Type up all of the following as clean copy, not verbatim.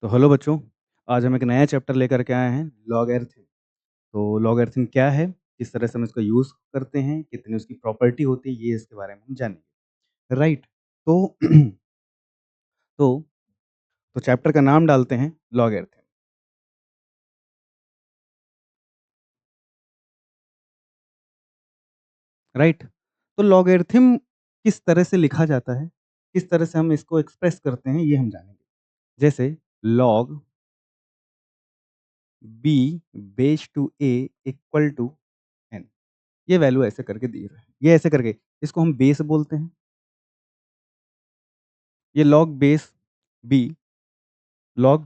तो हेलो बच्चों, आज हम एक नया चैप्टर लेकर के आए हैं लॉगरिथम। तो लॉगरिथम क्या है, किस तरह से हम इसका यूज़ करते हैं, कितनी उसकी प्रॉपर्टी होती है, ये इसके बारे में हम जानेंगे, राइट? तो तो तो चैप्टर का नाम डालते हैं लॉगरिथम, राइट? तो लॉगरिथम किस तरह से लिखा जाता है, किस तरह से हम इसको एक्सप्रेस करते हैं, ये हम जानेंगे। जैसे log b base two a equal to n, ये वैल्यू ऐसे करके दी है। ये ऐसे करके इसको हम बेस बोलते हैं। ये log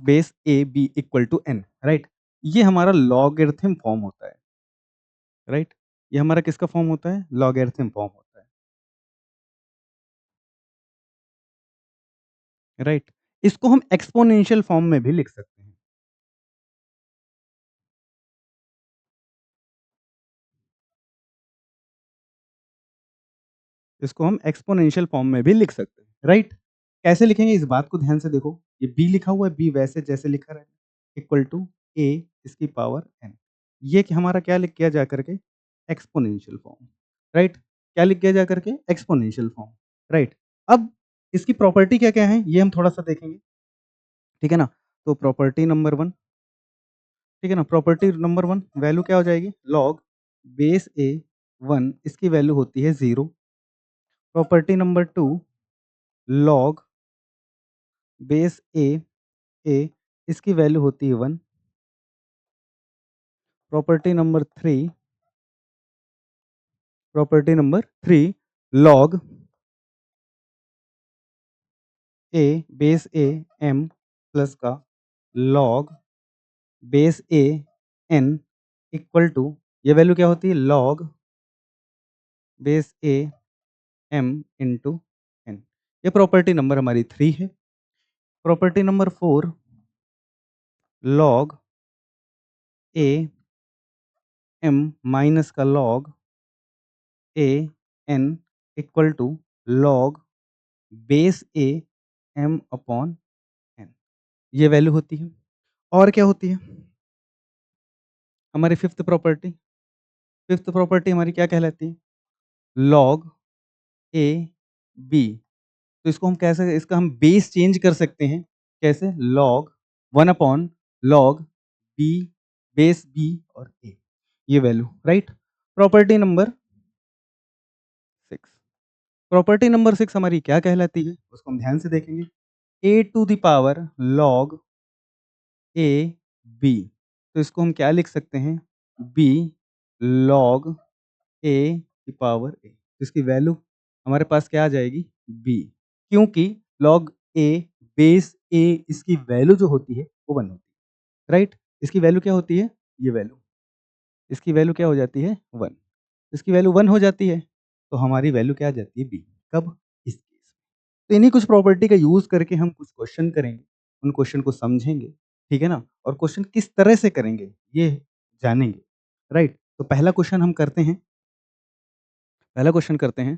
base a b equal to n, right? ये हमारा लॉगरिथम फॉर्म होता है, राइट? ये हमारा किसका फॉर्म होता है? लॉगरिथम फॉर्म होता है, राइट? इसको हम एक्सपोनेंशियल फॉर्म में भी लिख सकते हैं। इसको हम एक्सपोनेंशियल फॉर्म में भी लिख सकते हैं, राइट? कैसे लिखेंगे इस बात को ध्यान से देखो। ये बी लिखा हुआ है, बी वैसे जैसे लिखा रहेगा, इक्वल टू ए इसकी पावर एन। ये कि हमारा क्या लिख किया जा करके? Exponential form, right? क्या लिख किया जा करके? Exponential form, right? अब इसकी प्रॉपर्टी क्या-क्या है, ये हम थोड़ा-सा देखेंगे, ठीक है ना? तो प्रॉपर्टी नंबर 1, ठीक है ना? प्रॉपर्टी नंबर 1 वैल्यू क्या हो जाएगी? लॉग बेस ए 1 इसकी वैल्यू होती है 0। Property number 2 log base A इसकी वैल्यू होती है 1। Property number 3 log A base A M plus का log base A N equal to, ये वैल्यू क्या होती है? Log base A M into N. ये प्रॉपर्टी नंबर हमारी 3 है। प्रॉपर्टी नंबर 4 लॉग ए एम माइनस का log A N equal to log base A M upon N, ये value होती है। और क्या होती है हमारी फिफ्थ प्रॉपर्टी हमारी क्या कहलाती है? Log A B. तो इसको हम कैसे, इसका हम बेस चेंज कर सकते हैं। कैसे? Log 1 upon log b base b और ए, ये value, right? Property number 6, property number 6 हमारी क्या कहलाती है? उसको हम ध्यान से देखेंगे। A to the power log A B, तो इसको हम क्या लिख सकते हैं? बी लॉग ए की पावर ए, तो इसकी वैल्यू हमारे पास क्या आ जाएगी? बी, क्योंकि लॉग ए बेस ए इसकी वैल्यू जो होती है वो 1 होती है, राइट? इसकी वैल्यू क्या होती है? ये वैल्यू, इसकी वैल्यू क्या हो जाती है? 1। इसकी वैल्यू 1 हो जाती है, तो हमारी वैल्यू क्या आ जाती है? बी। कब? इस केस में। तो इन्हीं कुछ प्रॉपर्टी का यूज़ करके हम कुछ क्वेश्चन करेंगे, उन क्वेश्चन को समझेंगे, ठीक है ना? और क्वेश्चन किस तरह से करेंगे, ये जानेंगे, राइट? तो पहला क्वेश्चन करते हैं।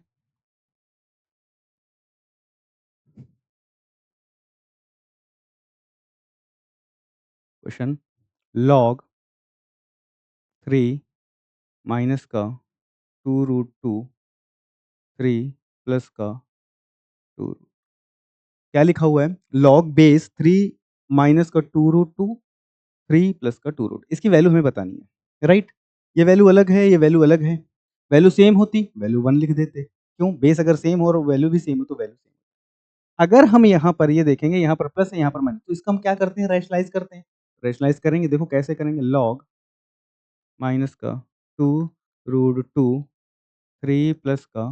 क्वेश्चन लॉग 3 माइनस का 2 रूट 2 3 प्लस का 2, क्या लिखा हुआ है? लॉग बेस 3 माइनस का 2 रूट 2 3 प्लस का 2 रूट, इसकी वैल्यू हमें बतानी है, राइट? ये वैल्यू अलग है, ये वैल्यू अलग है। वैल्यू सेम होती, वैल्यू 1 लिख देते। क्यों? बेस अगर सेम हो और वैल्यू भी सेम हो तो वैल्यू सेम। अगर हम यहाँ पर ये देखेंगे, यहाँ पर प्लस है, यहाँ पर माइनस, तो इसका हम क्या करते हैं? रैशनलाइज़ करते हैं। रैशनलाइज़ करेंगे, देखो कैसे करेंगे? लॉग माइनस का 2 रूट 2 3 प्लस का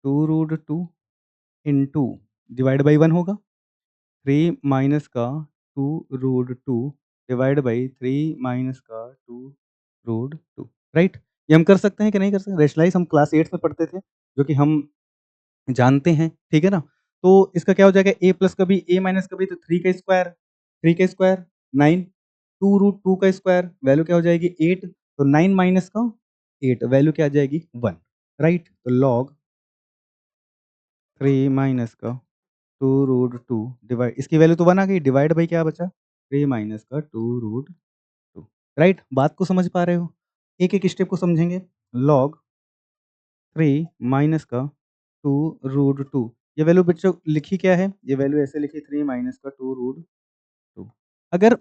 2 रूट 2 इंटू डिवाइड बाई 1 होगा। 3 माइनस का 2 रूट 2 डिवाइड बाई 3 माइनस का 2 रूट 2, राइट? ये हम कर सकते हैं कि नहीं कर सकते? रैशनलाइज़ हम क्लास 8 में पढ़ते थे, जो कि हम जानते हैं, ठीक है ना? तो इसका क्या हो जाएगा? a प्लस का भी, a माइनस का भी, तो 3 का स्क्वायर 9, 2 रूट 2 का स्क्वायर वैल्यू क्या हो जाएगी? 8, तो 9 माइनस का 8 वैल्यू क्या आ जाएगी? 1, राइट? तो लॉग 3 माइनस का 2 रूट 2 डिवाइड, इसकी वैल्यू तो 1 आ गई, डिवाइड बाई क्या बचा? 3 माइनस का 2√2। राइट? बात को समझ पा रहे हो? एक-एक स्टेप को समझेंगे। लॉग 3 माइनस का 2√2, ये वैल्यू बच्चों लिखी क्या है? ये वैल्यू ऐसे लिखी 3 माइनस का 2√2। अगर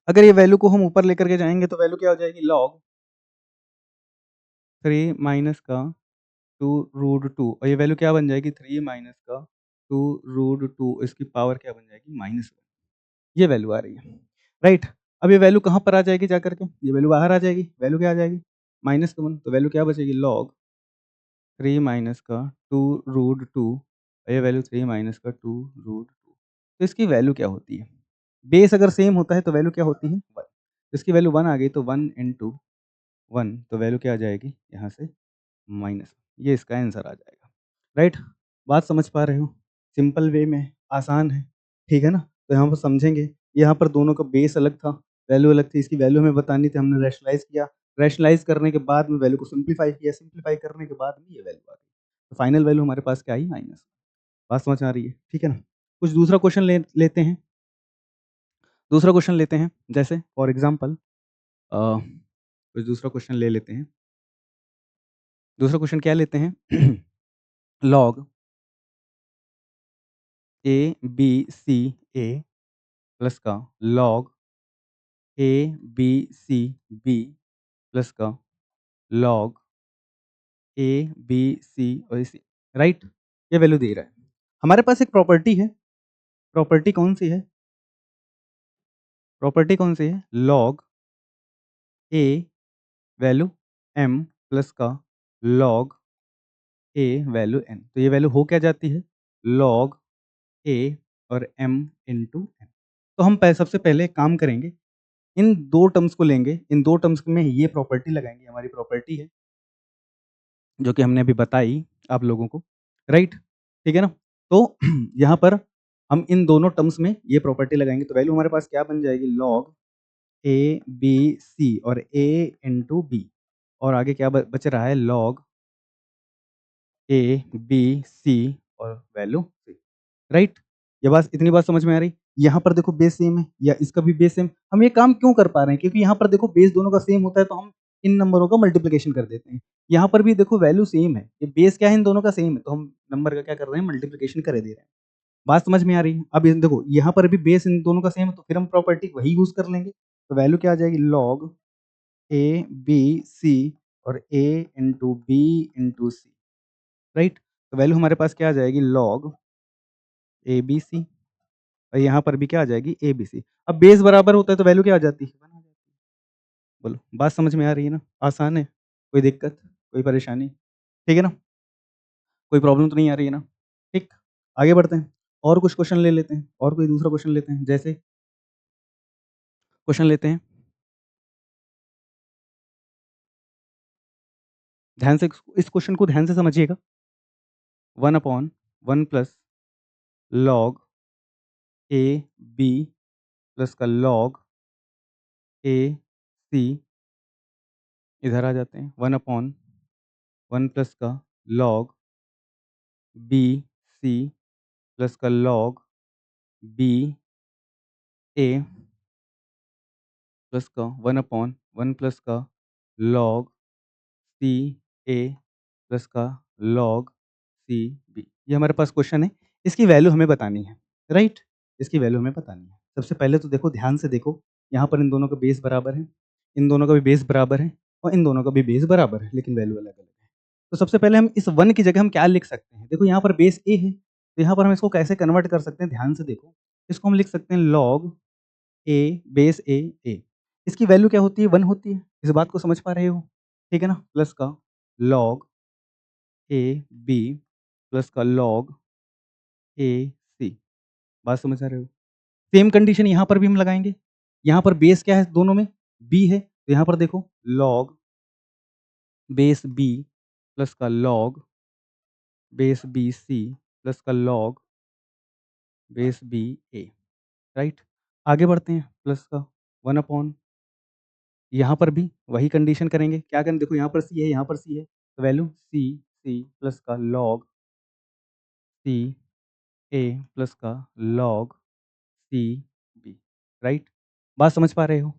अगर ये वैल्यू को हम ऊपर लेकर के जाएँगे तो वैल्यू क्या हो जाएगी? लॉग 3 माइनस का 2√2, और ये वैल्यू क्या बन जाएगी? 3 माइनस का 2√2, इसकी पावर क्या बन जाएगी? -1। ये वैल्यू आ रही है, राइट? अब ये वैल्यू कहाँ पर आ जाएगी जा कर के? ये वैल्यू बाहर आ जाएगी, वैल्यू क्या आ जाएगी? -1, तो वैल्यू क्या बचेगी? लॉग 3 माइनस का 2√2, और ये वैल्यू 3 माइनस का 2√2। तो इसकी वैल्यू क्या होती है? बेस अगर सेम होता है तो वैल्यू क्या होती है? 1। इसकी वैल्यू 1 आ गई तो 1 इंटू 1, तो वैल्यू क्या आ जाएगी? यहाँ से माइनस, ये इसका आंसर आ जाएगा, राइट? बात समझ पा रहे हो? सिंपल वे में, आसान है, ठीक है ना? तो यहाँ पर समझेंगे, यहाँ पर दोनों का बेस अलग था, वैल्यू अलग थी, इसकी वैल्यू हमें बतानी थी, हमने रैशनलाइज़ किया, रैशनलाइज़ करने के बाद में वैल्यू को सिम्प्लीफाई किया, सिम्प्लीफाई करने के बाद में ये वैल्यू आ गई। तो फाइनल वैल्यू हमारे पास क्या आई? माइनस। बात समझ में आ रही है, ठीक है ना? कुछ दूसरा क्वेश्चन लेते हैं, दूसरा क्वेश्चन लेते हैं, जैसे फॉर एग्ज़ाम्पल कुछ दूसरा क्वेश्चन ले लेते हैं। दूसरा क्वेश्चन क्या लेते हैं? Log A B C A plus का log A B C B plus का लॉग ए बी सी और सी, राइट? ये वैल्यू दे रहा है। हमारे पास एक प्रॉपर्टी है, प्रॉपर्टी कौन सी है? प्रॉपर्टी कौन सी है? लॉग ए वैल्यू एम प्लस का लॉग ए वैल्यू एन। तो ये वैल्यू हो क्या जाती है? लॉग ए और एम इंटू एन। तो हम सबसे पहले एक काम करेंगे, इन 2 टर्म्स को लेंगे, इन 2 टर्म्स में ये प्रॉपर्टी लगाएँगे, हमारी प्रॉपर्टी है, जो कि हमने अभी बताई आप लोगों को, राइट? ठीक है ना? तो यहाँ पर हम इन दोनों टर्म्स में ये प्रॉपर्टी लगाएँगे, तो वैल्यू हमारे पास क्या बन जाएगी? लॉग ए, बी, सी और ए इंटू बी, और आगे क्या बच रहा है? लॉग ए, बी, सी और वैल्यू सी, राइट? ये बात, इतनी बात समझ में आ रही? यहाँ पर देखो बेस सेम है या इसका भी बेस सेम, हम ये काम क्यों कर पा रहे हैं? क्योंकि यहाँ पर देखो बेस दोनों का सेम होता है तो हम इन नंबरों का मल्टीप्लिकेशन कर देते हैं। यहाँ पर भी देखो वैल्यू सेम है, ये बेस क्या है? इन दोनों का सेम है, तो हम नंबर का क्या कर रहे हैं? मल्टीप्लिकेशन कर दे रहे हैं। बात समझ में आ रही है? अब ये देखो यहाँ पर भी बेस इन दोनों का सेम है, तो फिर हम प्रॉपर्टी वही यूज़ कर लेंगे। तो वैल्यू क्या आ जाएगी? लॉग ए, बी, सी और ए इंटू बी इंटू सी, राइट? तो वैल्यू हमारे पास क्या आ जाएगी? लॉग ए, बी, सी, और यहाँ पर भी क्या आ जाएगी? ए, बी, सी। अब बेस बराबर होता है तो वैल्यू क्या आ जाती है? 1 आ जाती है। बोलो, बात समझ में आ रही है ना? आसान है? कोई दिक्कत, कोई परेशानी? ठीक है ना? कोई प्रॉब्लम तो नहीं आ रही है ना? ठीक, आगे बढ़ते हैं। और कुछ क्वेश्चन ले लेते हैं, और कोई दूसरा क्वेश्चन लेते हैं, जैसे क्वेश्चन लेते हैं, ध्यान से इस क्वेश्चन को ध्यान से समझिएगा। 1/1 प्लस लॉग ए, बी प्लस का लॉग ए, सी, इधर आ जाते हैं। 1/1 प्लस का लॉग बी, सी प्लस का लॉग बी, ए प्लस का 1/1 प्लस का लॉग सी, ए प्लस का लॉग सी, बी। ये हमारे पास क्वेश्चन है, इसकी वैल्यू हमें बतानी है, राइट? इसकी वैल्यू हमें बतानी है। सबसे पहले तो देखो, ध्यान से देखो, यहाँ पर इन दोनों का बेस बराबर है, इन दोनों का भी बेस बराबर है और इन दोनों का भी बेस बराबर है, लेकिन वैल्यू अलग-अलग है। तो सबसे पहले हम इस 1 की जगह हम क्या लिख सकते हैं? देखो यहाँ पर बेस ए है, तो यहाँ पर हम इसको कैसे कन्वर्ट कर सकते हैं? ध्यान से देखो, इसको हम लिख सकते हैं लॉग ए, बेस ए, ए। इसकी वैल्यू क्या होती है? 1 होती है। इस बात को समझ पा रहे हो? ठीक है ना? प्लस का लॉग ए, बी प्लस का लॉग ए, सी। बात समझ आ रहे हो? सेम कंडीशन यहाँ पर भी हम लगाएँगे। यहाँ पर बेस क्या है दोनों में? बी है, तो यहाँ पर देखो लॉग बेस बी प्लस का लॉग बेस बी सी प्लस का log base b a, right? आगे बढ़ते हैं, प्लस का 1 अपॉन, यहाँ पर भी वही कंडीशन करेंगे। क्या करें? देखो यहाँ पर सी है, यहाँ पर सी है, तो वैल्यू सी प्लस का लॉग सी, ए प्लस का लॉग सी, राइट? बात समझ पा रहे हो?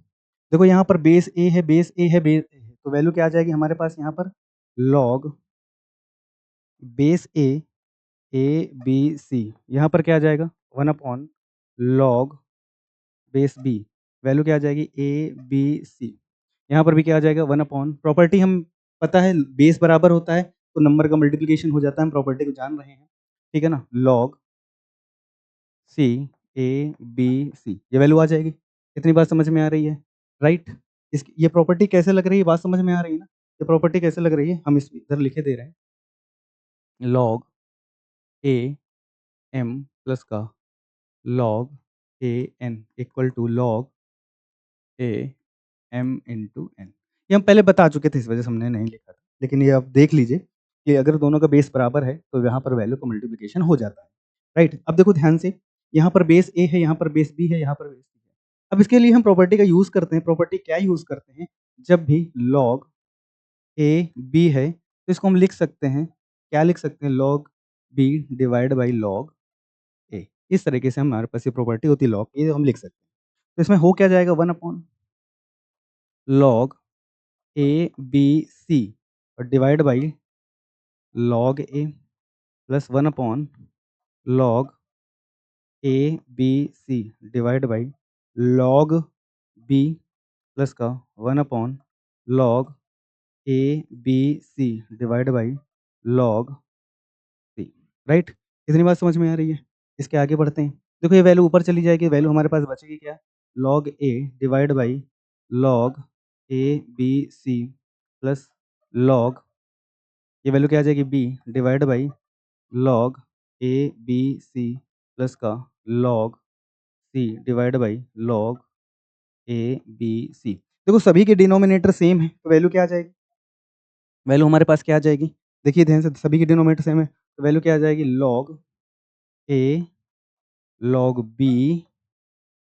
देखो यहाँ पर बेस ए है, बेस ए है, बेस ए है, तो वैल्यू क्या आ जाएगी हमारे पास यहाँ पर log base a, B, c यहाँ पर क्या आ जाएगा 1 upon log base b, value क्या आ जाएगी ए, बी, सी। यहाँ पर भी क्या आ जाएगा 1 अपॉन प्रॉपर्टी हम पता है बेस बराबर होता है, तो नंबर का मल्टीप्लिकेशन हो जाता है, हम प्रॉपर्टी को जान रहे हैं, ठीक है ना? लॉग सी, ए, बी, सी ये वैल्यू आ जाएगी। इतनी बात समझ में आ रही है, राइट? इस ये प्रॉपर्टी कैसे लग रही है, बात समझ में आ रही है ना? ये प्रॉपर्टी कैसे लग रही है, हम इस इधर लिखे दे रहे हैं, लॉग ए एम प्लस का log A N equal to log A M into N. ये हम पहले बता चुके थे, इस वजह से हमने नहीं लिखा था। लेकिन ये आप देख लीजिए कि अगर दोनों का बेस बराबर है, तो यहाँ पर वैल्यू का मल्टीप्लिकेशन हो जाता है, राइट? अब देखो ध्यान से, यहाँ पर बेस ए है, यहाँ पर बेस बी है, यहाँ पर बेस सी है। अब इसके लिए हम प्रॉपर्टी का यूज़ करते हैं, प्रॉपर्टी क्या यूज़ करते हैं? जब भी लॉग ए बी है, तो इसको हम लिख सकते हैं, क्या लिख सकते हैं? Log B divide by log A. इस तरीके से हमारे पास ये प्रॉपर्टी होती है लॉग, ये हम लिख सकते हैं। तो इसमें हो क्या जाएगा 1 upon log A B C और divide by log A plus 1 upon log A B C divide by log B plus का 1 upon log A B C divide by log C, right? इतनी बात समझ में आ रही है? इसके आगे बढ़ते हैं। देखो ये वैल्यू ऊपर चली जाएगी, वैल्यू हमारे पास बचेगी क्या? Log A divide by log A B C plus log ये वैल्यू क्या आ जाएगी B divide by log A B C plus का log C divide by log A B C. देखो सभी के डिनोमिनेटर सेम है, तो वैल्यू क्या आ जाएगी? वैल्यू हमारे पास क्या आ जाएगी? देखिए ध्यान से, सभी के डिनोमिनेटर सेम है, तो वैल्यू क्या आ जाएगी? Log a log B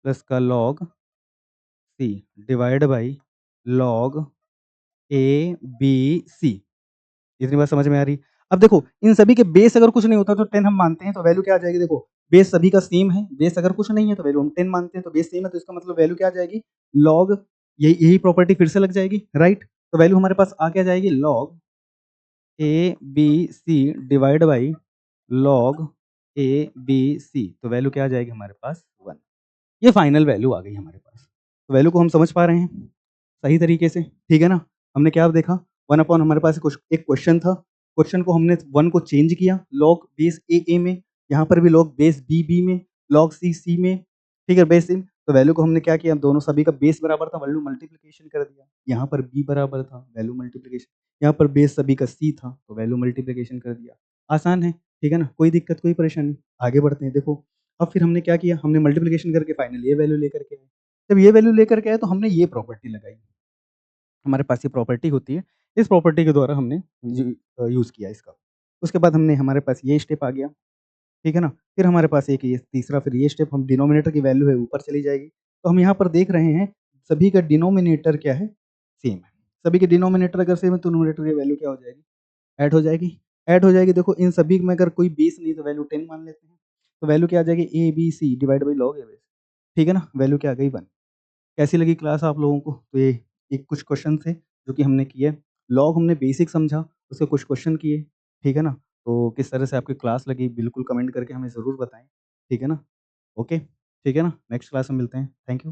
plus का log C divide by log A B c. इतनी बात समझ में आ रही? अब देखो इन सभी के बेस अगर कुछ नहीं होता तो 10 हम मानते हैं, तो वैल्यू क्या आ जाएगी? देखो बेस सभी का सेम है, बेस अगर कुछ नहीं है तो वैल्यू हम 10 मानते हैं, तो बेस सेम है तो इसका मतलब वैल्यू क्या आ जाएगी? लॉग यही यही प्रॉपर्टी फिर से लग जाएगी, राइट? तो वैल्यू हमारे पास आ क्या जाएगी? Log A B C divide by log A B c, तो वैल्यू क्या आ जाएगी हमारे पास? 1। ये फाइनल वैल्यू आ गई हमारे पास। तो वैल्यू को हम समझ पा रहे हैं सही तरीके से, ठीक है ना? हमने क्या देखा 1 अपॉन हमारे पास कुछ एक क्वेश्चन था, क्वेश्चन को हमने 1 को चेंज किया लॉग बेस ए में, यहाँ पर भी लॉग बेस बी में, लॉग सी में, ठीक है बेस इन। तो वैल्यू को हमने क्या किया, दोनों सभी का बेस बराबर था, वैल्यू मल्टीप्लिकेशन कर दिया। यहाँ पर बी बराबर था, वैल्यू मल्टीप्लिकेशन, यहाँ पर बेस सभी का सी था, तो वैल्यू मल्टीप्लिकेशन कर दिया। आसान है, ठीक है ना? कोई दिक्कत, कोई परेशानी? आगे बढ़ते हैं। देखो अब फिर हमने क्या किया, हमने मल्टीप्लिकेशन करके फाइनल ये वैल्यू लेकर के आए। जब ये वैल्यू लेकर के आए तो हमने ये प्रॉपर्टी लगाई। हमारे पास ये प्रॉपर्टी होती है, इस प्रॉपर्टी के द्वारा हमने यूज़ किया इसका। उसके बाद हमने हमारे पास ये स्टेप आ गया, ठीक है ना? फिर हमारे पास एक ये तीसरा, फिर ये स्टेप, हम डिनोमिनेटर की वैल्यू है ऊपर चली जाएगी। तो हम यहाँ पर देख रहे हैं सभी का डिनोमिनेटर क्या है? सेम है। सभी के डिनोमिनेटर अगर सेम है तो न्यूमरेटर की वैल्यू क्या हो जाएगी? ऐड हो जाएगी। ऐड हो जाएगी, देखो इन सभी में अगर कोई बेस नहीं तो वैल्यू 10 मान लेते हैं। तो वैल्यू क्या आ जाएगी? A B C divide by log A base, ठीक है ना? वैल्यू क्या आ गई? 1। कैसी लगी क्लास आप लोगों को? तो ये कुछ क्वेश्चन थे जो कि हमने किए। लॉग हमने बेसिक समझा, उसके कुछ क्वेश्चन किए, ठीक है ना? तो किस तरह से आपकी क्लास लगी बिल्कुल कमेंट करके हमें ज़रूर बताएँ, ठीक है ना? ओके, ठीक है ना? नेक्स्ट क्लास में मिलते हैं। Thank you.